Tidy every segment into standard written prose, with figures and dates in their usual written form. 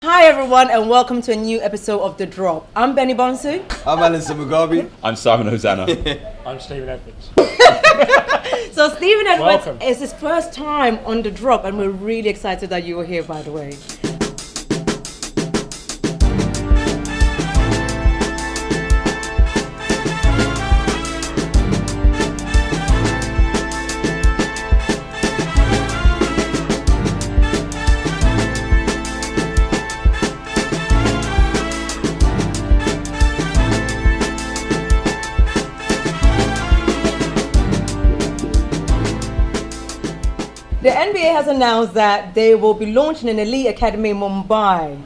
Hi everyone and welcome to a new episode of The Drop. I'm Mensah-Bonsu. I'm Aysun Sen. I'm Simon Hosanna. I'm Stephen Edwards. So Stephen Edwards, Welcome. it's his first time on The Drop and we're really excited that you were here, by the way. The NBA has announced that they will be launching an elite academy in Mumbai.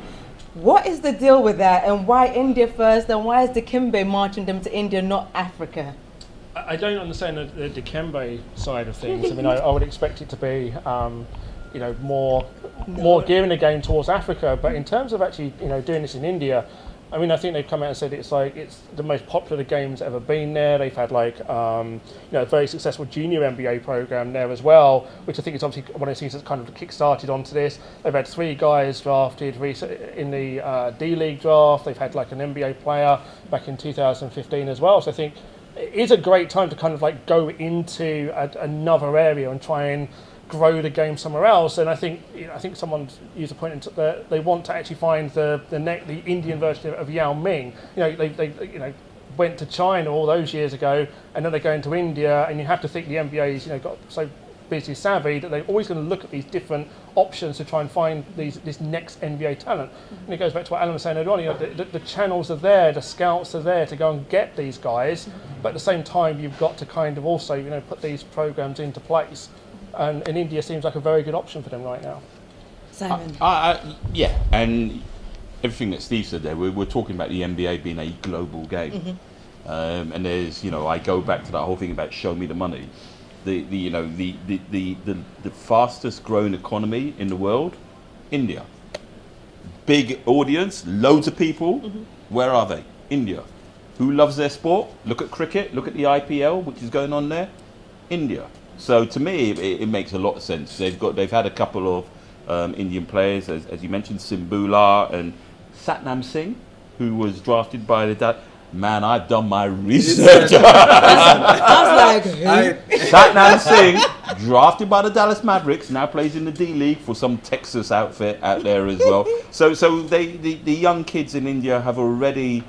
What is the deal with that, and why India first, and why is Dikembe marching them to India, not Africa? I don't understand the Dikembe side of things. I mean, I would expect it to be, more gearing the game towards Africa. But in terms of actually, doing this in India, I mean, I think they've come out and said it's the most popular game that's ever been there. They've had a very successful junior NBA program there as well, which I think is obviously one of those things that's kind of kick-started onto this. They've had 3 guys drafted in the D-League draft. They've had an NBA player back in 2015 as well. So I think it is a great time to kind of go into another area and try and grow the game somewhere else. And I think someone used a point that they want to actually find the Indian version of Yao Ming. They went to China all those years ago, and then they go into India, and you have to think the NBA's got so business savvy that they're always going to look at these different options to try and find this next NBA talent. And it goes back to what Alan was saying earlier on. The channels are there, the scouts are there to go and get these guys, but at the same time you've got to kind of also put these programs into place. And India seems like a very good option for them right now. Simon. Yeah, and everything that Steve said there, we're talking about the NBA being a global game. Mm-hmm. And there's, I go back to that whole thing about show me the money. The fastest growing economy in the world, India. Big audience, loads of people. Mm-hmm. Where are they? India. Who loves their sport? Look at cricket, look at the IPL, which is going on there. India. So to me, it makes a lot of sense. They've had a couple of Indian players, as you mentioned, Simbula and Satnam Singh, who was drafted by the Man, I've done my research. I was like, Satnam Singh, drafted by the Dallas Mavericks, now plays in the D-League for some Texas outfit out there as well. So the young kids in India have already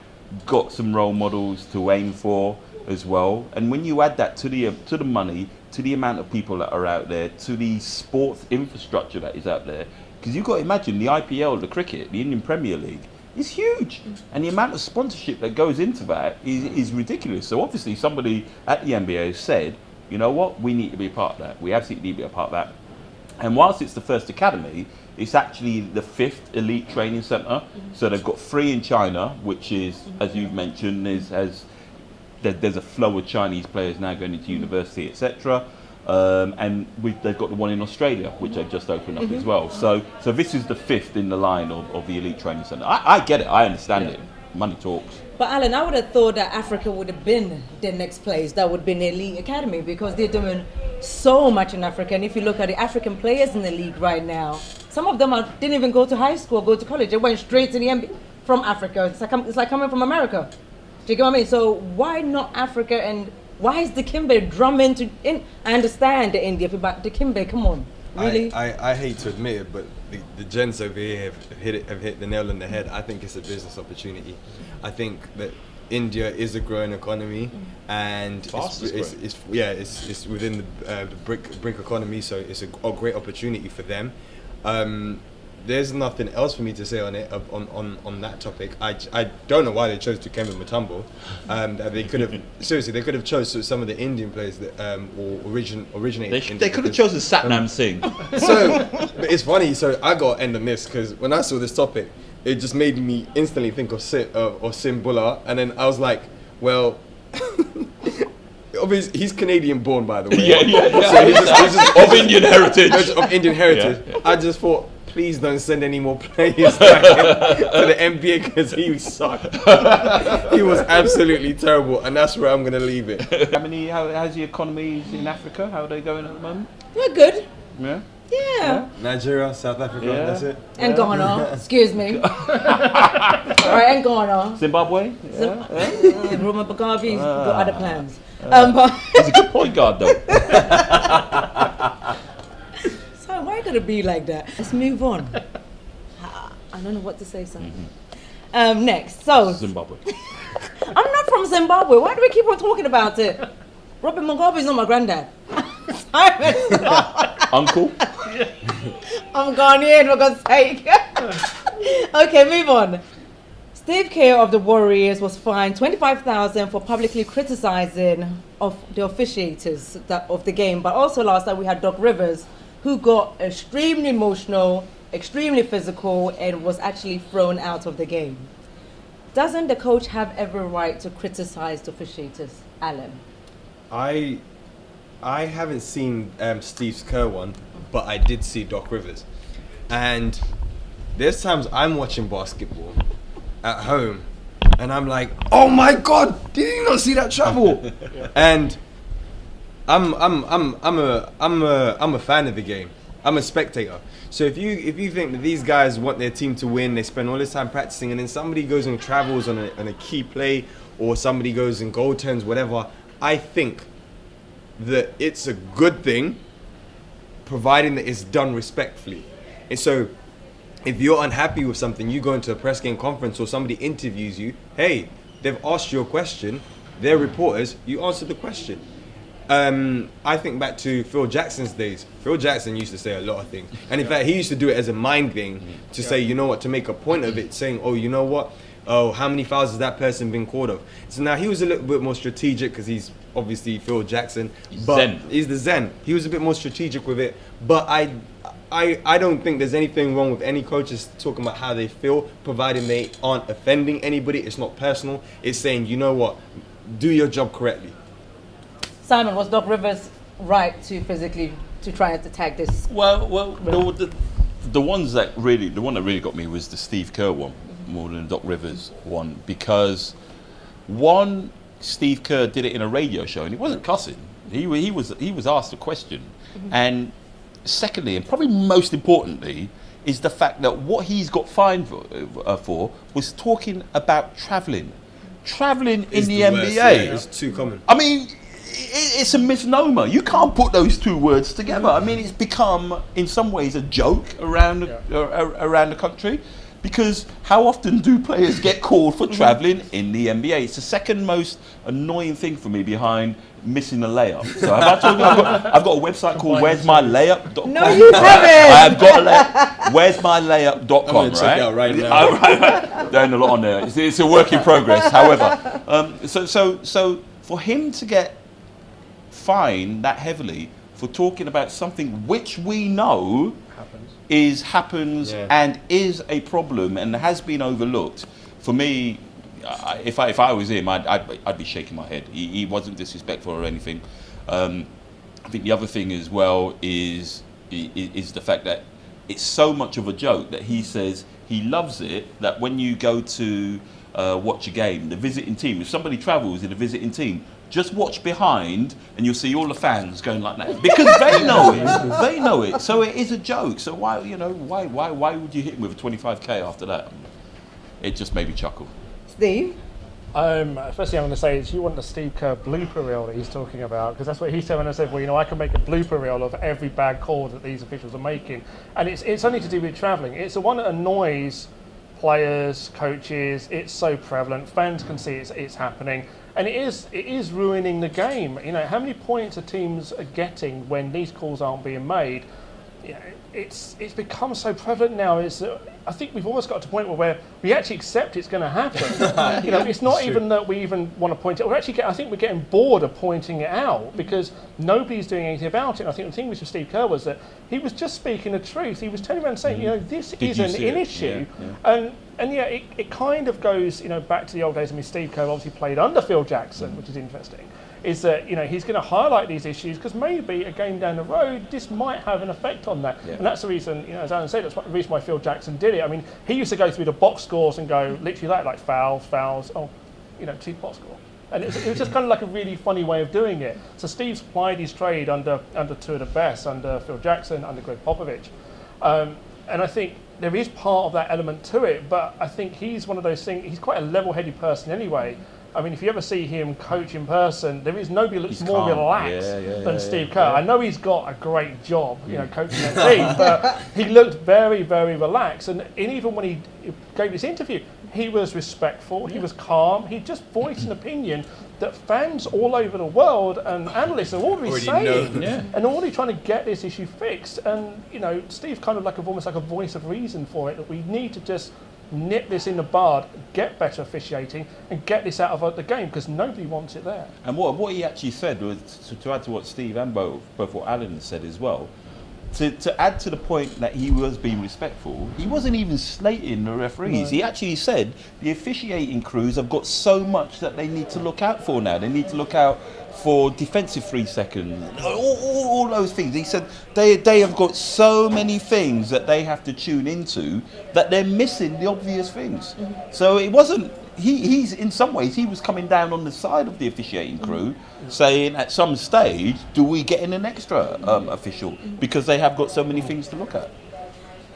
got some role models to aim for as well. And when you add that to the money, to the amount of people that are out there, to the sports infrastructure that is out there, because you've got to imagine the IPL, the cricket, the Indian Premier League is huge, and the amount of sponsorship that goes into that is ridiculous. So obviously somebody at the NBA has said, you know what, we need to be a part of that. We absolutely need to be a part of that. And whilst it's the first academy, it's actually the 5th elite training centre. Mm-hmm. So they've got 3 in China, which is, as you've mentioned, there's a flow of Chinese players now going into university, etc. And they've got the one in Australia, which they've just opened up as well. So this is the 5th in the line of the elite training centre. I get it, I understand it. Money talks. But Alan, I would have thought that Africa would have been the next place that would be an elite academy, because they're doing so much in Africa. And if you look at the African players in the league right now, some of them didn't even go to high school, go to college. They went straight to the NBA from Africa. It's like coming from America. Do you get what I mean? So why not Africa, and why is Dikembe drumming in? I understand the India, but Dikembe, come on, really? I hate to admit it, but the gents over here have hit the nail on the head. I think it's a business opportunity. I think that India is a growing economy, and it's within the brick economy, so it's a great opportunity for them. There's nothing else for me to say on it on that topic. I don't know why they chose Dikembe Mutombo. That they could have chose some of the Indian players that originated. They could have chosen Satnam Singh. So but it's funny. So I got to end on this, because when I saw this topic, it just made me instantly think of Simbula, and then I was like, well. Obviously, he's Canadian born, by the way. Yeah. So he's just of Indian heritage. Of Indian heritage. Yeah. I just thought, please don't send any more players like him to the NBA, because he sucked. He was absolutely terrible, and that's where I'm going to leave it. How's the economy in Africa? How are they going at the moment? We're good. Yeah. Yeah. Nigeria, South Africa, Yeah. that's it. And Ghana. Excuse me. Alright, and Ghana. Zimbabwe. Roma Bagavi's got other plans. But He's a good point guard, though. so why you gotta be like that? Let's move on. I don't know what to say, son. Next, so Zimbabwe. I'm not from Zimbabwe. Why do we keep on talking about it? Robert Mugabe's not my granddad. Simon's not. Uncle. I'm Ghanaian, for God's sake. Okay, move on. Steve Kerr of the Warriors was fined $25,000 for publicly criticizing of the officiators of the game. But also last night we had Doc Rivers, who got extremely emotional, extremely physical, and was actually thrown out of the game. Doesn't the coach have every right to criticize the officiators, Alan? I haven't seen Steve Kerr one, but I did see Doc Rivers. And there's times I'm watching basketball at home and I'm like, oh my God, did you not see that travel? And I'm a fan of the game. I'm a spectator. So if you think that these guys want their team to win, they spend all this time practicing, and then somebody goes and travels on a key play, or somebody goes and goal turns, whatever, I think that it's a good thing, providing that it's done respectfully. And so if you're unhappy with something, you go into a press game conference or somebody interviews you, hey, they've asked you a question, they're reporters, you answer the question. I think back to Phil Jackson's days. Phil Jackson used to say a lot of things. And in fact, he used to do it as a mind game to say, you know what, to make a point of it, saying, oh, you know what? Oh, how many fouls has that person been called of? So now he was a little bit more strategic because he's obviously Phil Jackson. He's the Zen. He was a bit more strategic with it. But I don't think there's anything wrong with any coaches talking about how they feel, providing they aren't offending anybody. It's not personal. It's saying, you know what, do your job correctly. Simon, was Doc Rivers right to physically to try and attack this? Well, the one that really got me was the Steve Kerr one more than the Doc Rivers one, because one, Steve Kerr did it in a radio show and he wasn't cussing. He was asked a question, and secondly, and probably most importantly, is the fact that what he's got fined for was talking about travelling in the NBA. Yeah, it's too common. I mean, it's a misnomer. You can't put those two words together. I mean, it's become, in some ways, a joke around the country, because how often do players get called for travelling in the NBA? It's the second most annoying thing for me behind missing a layup. So have I told you I've got a website called where'smylayup.com. No, you haven't. I have got where'smylayup.com. I'm gonna check out right now. Right. There's a lot on there. It's a work in progress. However, so for him to get fined that heavily for talking about something which we know happens and is a problem and has been overlooked, for me, if I was him, I'd be shaking my head. He wasn't disrespectful or anything. I think the other thing as well is the fact that it's so much of a joke that he says he loves it, that when you go to watch a game, the visiting team, if somebody travels in a visiting team, just watch behind and you'll see all the fans going like that, because they know it. They know it. So it is a joke. So why would you hit him with a 25k after that? It just made me chuckle. Steve? First thing I'm going to say is you want the Steve Kerr blooper reel that he's talking about, because that's what he said when I said, well, I can make a blooper reel of every bad call that these officials are making. And it's only to do with travelling. It's the one that annoys players, coaches. It's so prevalent. Fans can see it's happening. And it is ruining the game. How many points are teams are getting when these calls aren't being made? It's become so prevalent now. I think we've almost got to a point where we actually accept it's going to happen. It's not even that we even want to point it. I think we're getting bored of pointing it out because nobody's doing anything about it. And I think the thing with Steve Kerr was that he was just speaking the truth. He was turning around and saying, this is an issue. Yeah. And it kind of goes, back to the old days. I mean, Steve Kerr obviously played under Phil Jackson, which is interesting. Is that he's going to highlight these issues because maybe a game down the road this might have an effect on that, and that's the reason. As Alan said, that's the reason why Phil Jackson did it. I mean, he used to go through the box scores and go literally like fouls. Oh, 2 box score. And it was just kind of like a really funny way of doing it. So Steve's plied his trade under two of the best, under Phil Jackson, under Greg Popovich. And I think there is part of that element to it, but I think he's one of those things, he's quite a level-headed person anyway. I mean, if you ever see him coach in person, there is nobody that's more relaxed than Steve Kerr. I know he's got a great job, coaching that team, but he looked very, very relaxed. And even when he gave this interview, he was respectful, he was calm, he just voiced an opinion that fans all over the world and analysts are already saying, and already trying to get this issue fixed. And, Steve's kind of almost like a voice of reason for it, that we need to just nip this in the bud, get better officiating, and get this out of the game, because nobody wants it there. And what he actually said was, to add to what Steve and both what Alan said as well, to add to the point that he was being respectful, he wasn't even slating the referees. No. He actually said the officiating crews have got so much that they need to look out for now. They need to look out for defensive 3 seconds, all those things. He said they have got so many things that they have to tune into that they're missing the obvious things. Mm-hmm. So it wasn't, he's in some ways, he was coming down on the side of the officiating crew, saying at some stage, do we get in an extra official? Because they have got so many things to look at.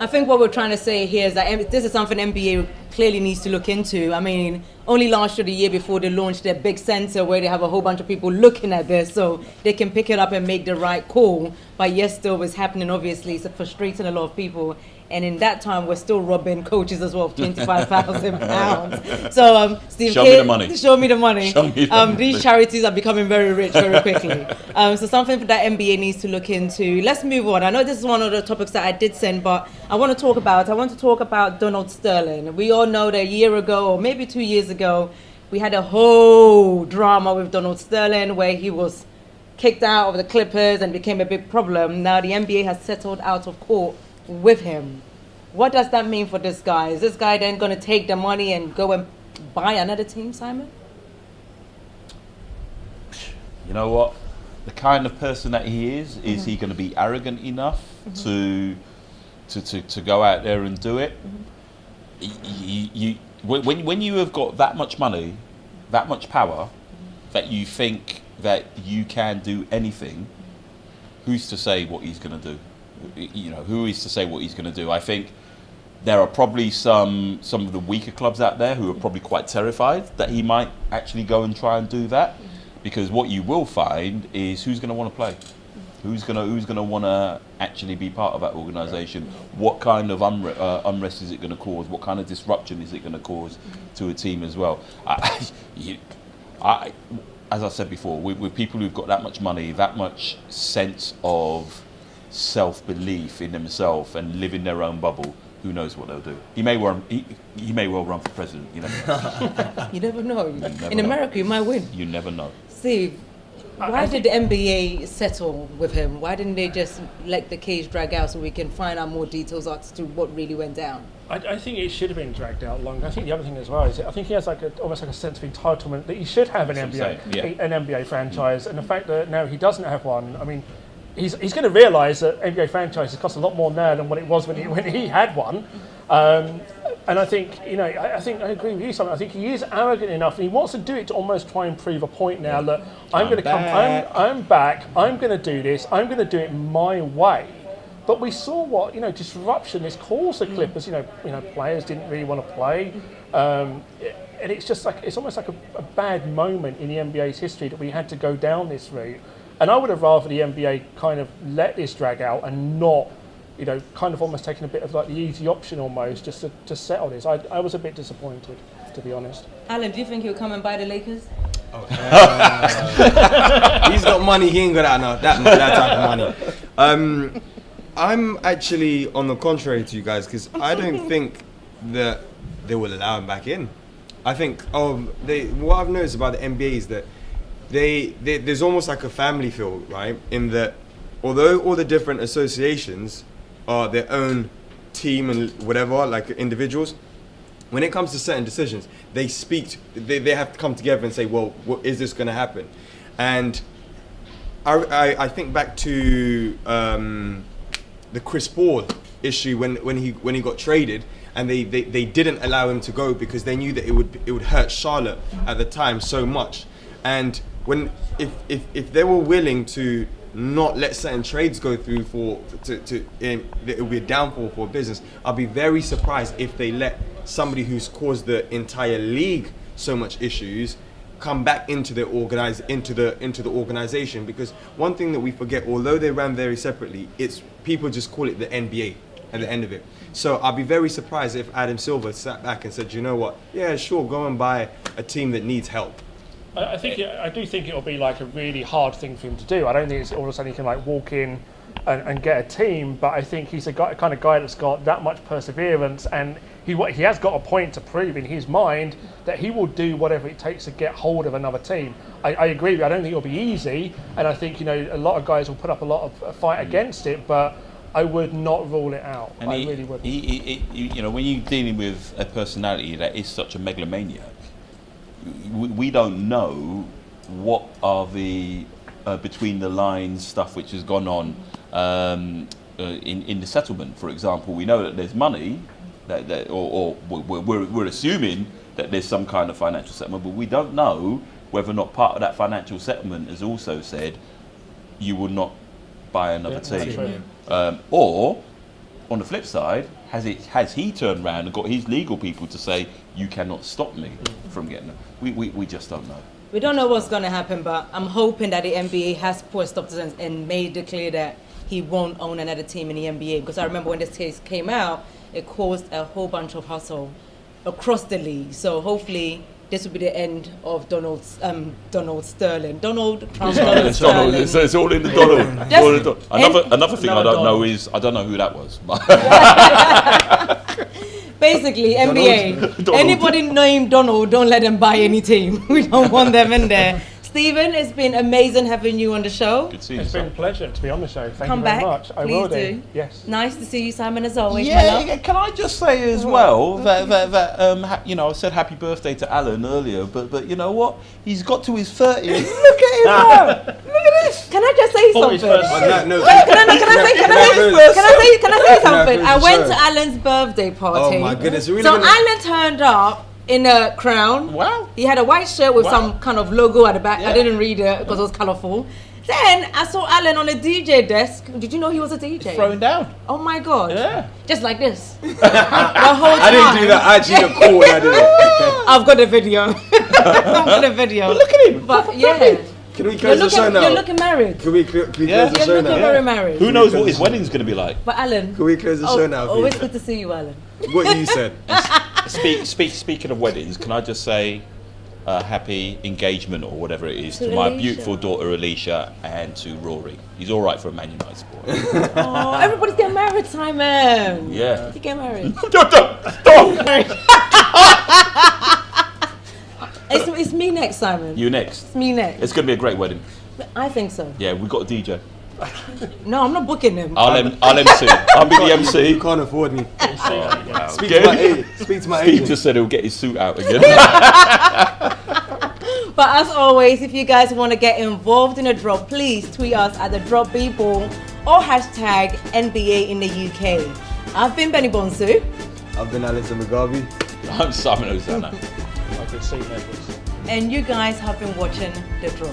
I think what we're trying to say here is that this is something NBA clearly needs to look into. I mean, only last year, the year before, they launched their big center where they have a whole bunch of people looking at this so they can pick it up and make the right call. But yes, still was happening, obviously. It's frustrating a lot of people. And in that time, we're still robbing coaches as well of £25,000. So, Steve, show me the money. Show me the money. Show me the money. These charities are becoming very rich very quickly. So something that NBA needs to look into. Let's move on. I know this is one of the topics that I did send, but I want to talk about Donald Sterling. We all know that a year ago, or maybe 2 years ago, we had a whole drama with Donald Sterling where he was kicked out of the Clippers and became a big problem. Now the NBA has settled out of court with him. What does that mean for this guy? Is this guy then going to take the money and go and buy another team, Simon? You know what? The kind of person that he is he going to be arrogant enough to go out there and do it? When you have got that much money, that much power, that you think that you can do anything, who's to say what he's going to do? Who is to say what he's going to do? I think there are probably some of the weaker clubs out there who are probably quite terrified that he might actually go and try and do that, because what you will find is who's going to want to play, who's going to want to actually be part of that organisation. What kind of unrest is it going to cause? What kind of disruption is it going to cause to a team as well? As I said before, with people who've got that much money, that much sense of self-belief in themselves and live in their own bubble, who knows what they'll do? He may well run for president. You never know. You never know. In America, you might win. You never know. Steve, why did the NBA settle with him? Why didn't they just let the case drag out so we can find out more details as to what really went down? I think it should have been dragged out longer. I think the other thing as well is I think he has almost like a sense of entitlement that he should have an NBA franchise, and the fact that now he doesn't have one. I mean, he's going to realise that NBA franchises cost a lot more now than what it was when he had one. And I think, I agree with you, Simon. I think he is arrogant enough, and he wants to do it to almost try and prove a point now that I'm back, I'm going to do this, I'm going to do it my way. But we saw what, disruption this caused the Clippers. Players didn't really want to play. And it's just it's almost like a bad moment in the NBA's history that we had to go down this route. And I would have rather the NBA kind of let this drag out and not, kind of almost taking a bit of the easy option almost just to settle this. I was a bit disappointed, to be honest. Alan, do you think he'll come and buy the Lakers? He's got money, he ain't got that type of money. I'm actually on the contrary to you guys, because I don't think that they will allow him back in. I think what I've noticed about the NBA is that there's almost like a family feel, right? In that, although all the different associations are their own team and whatever, like individuals, when it comes to certain decisions, they have to come together and say, well, what is this going to happen? And I think back to the Chris Paul issue when he got traded, and they didn't allow him to go because they knew that it would hurt Charlotte at the time so much. And if they were willing to not let certain trades go through it would be a downfall for business. I'll be very surprised if they let somebody who's caused the entire league so much issues come back into the organization. Because one thing that we forget, although they ran very separately, it's people just call it the NBA at the end of it. So I'll be very surprised if Adam Silver sat back and said, you know what, yeah, sure, go and buy a team that needs help. I do think it'll be like a really hard thing for him to do. I don't think it's all of a sudden he can like walk in and get a team, but I think he's a kind of guy that's got that much perseverance, and he has got a point to prove in his mind that he will do whatever it takes to get hold of another team. I agree with you. I don't think it'll be easy, and I think a lot of guys will put up a lot of fight against it, but I would not rule it out. And I really wouldn't. When you're dealing with a personality that is such a megalomaniac, we don't know what are the between the lines stuff which has gone on in the settlement. For example, we know that there's money, or we're assuming that there's some kind of financial settlement, but we don't know whether or not part of that financial settlement has also said you will not buy another team. Or on the flip side, has he turned around and got his legal people to say you cannot stop me from getting them? We just don't know. We don't know what's going to happen, but I'm hoping that the NBA has put a stop to this and made it clear that he won't own another team in the NBA. Because I remember when this case came out, it caused a whole bunch of hustle across the league. So hopefully this will be the end of Donald Sterling. Donald Trump. Donald Sterling. So it's all in the Donald. Another thing I don't know is I don't know who that was. Basically, NBA. Anybody named Donald, don't let them buy any team. We don't want them in there. Stephen, it's been amazing having you on the show. Good seeing you. It's been a pleasure to be on the show. Thank Come you very back, much. I please will do. Yes. Nice to see you, Simon, as always. Yeah, can I just say as well that I said happy birthday to Alan earlier, but you know what? He's got to his 30th. Look at him now. Look at this. Can I just say something? Can I say something? I went to Alan's birthday party. Oh my goodness! Really So Alan turned up in a crown. Wow. He had a white shirt with some kind of logo at the back. Yeah. I didn't read it because it was colourful. Then I saw Alan on a DJ desk. Did you know he was a DJ? Throwing down. Oh my God. Yeah. Just like this. The whole time. I didn't do that. I actually got caught when I did it. I've got a video. I've got a video. But look at him. But yeah. Can we close the show now? You're looking married. Can we close the You're show looking now? very married. Who knows what his wedding's going to be like? But Alan. Can we close the show now, Always please? good to see you, Alan. What you said. Speaking of weddings, can I just say happy engagement or whatever it is to my Alicia. beautiful daughter Alicia and to Rory. He's all right for a Man United supporter. Oh, everybody's getting married, Simon. Yeah. You get married. Stop! It's me next, Simon. You next. It's me next. It's going to be a great wedding. I think so. Yeah, we've got a DJ. No, I'm not booking him. I'll MC. I'll be the You MC. can't afford me. Wow. Speak to my agent. Speak to my Steve agent. just said he'll get his suit out again. But as always, if you guys want to get involved in a draw, please tweet us at the drop BBall or hashtag NBA in the UK. I've been Benny Bonsu. I've been Aysun Sen. I'm Simon Osana. I've been seeing Edwards. And you guys have been watching The Draw.